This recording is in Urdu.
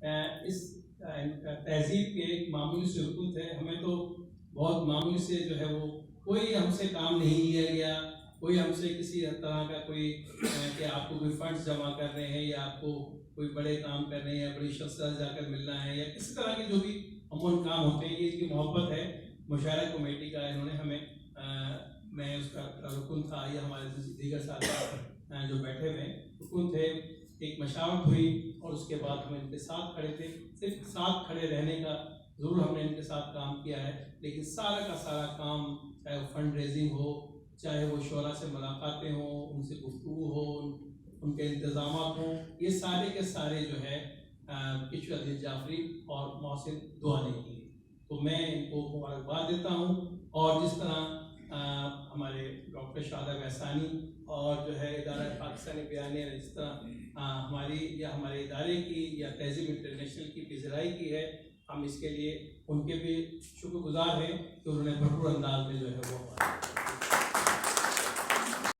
اس تہذیب کے ایک معمولی سے رکن تھے. ہمیں تو بہت معمولی سے جو ہے وہ کوئی ہم سے کام نہیں لیا گیا, کوئی ہم سے کسی طرح کا کوئی کہ آپ کو کوئی فنڈز جمع کرنے ہیں یا آپ کو کوئی بڑے کام کرنے ہیں یا بڑی شخصیت جا کر ملنا ہے یا کسی طرح کے جو بھی عموماً کام ہوتے ہیں, یہ ان کی محبت ہے. مشاعرہ کمیٹی کا انہوں نے ہمیں میں اس کا رکن تھا یا ہمارے دیگر ساتھ جو بیٹھے ہوئے رکن تھے. ایک مشاورت ہوئی اور اس کے بعد ہم ان کے ساتھ کھڑے تھے. صرف ساتھ کھڑے رہنے کا ضرور ہم نے ان کے ساتھ کام کیا ہے, لیکن سارا کا سارا کام چاہے وہ فنڈ ریزنگ ہو, چاہے وہ شعراء سے ملاقاتیں ہوں, ان سے گفتگو ہو, ان کے انتظامات ہوں, یہ سارے کے سارے جو ہے کشور عزیز جعفری اور محسن دعا نے کی. تو میں ان کو مبارکباد دیتا ہوں. اور جس طرح ہمارے ڈاکٹر شاداب احسانی اور جو ہے ادارہ پاکستانی بیانیہ نے جس طرح ہماری یا ہمارے ادارے کی یا تہذیب انٹرنیشنل کی پذیرائی کی ہے, ہم اس کے لیے ان کے بھی شکر گزار ہیں کہ انہوں نے بھرپور انداز میں جو ہے وہ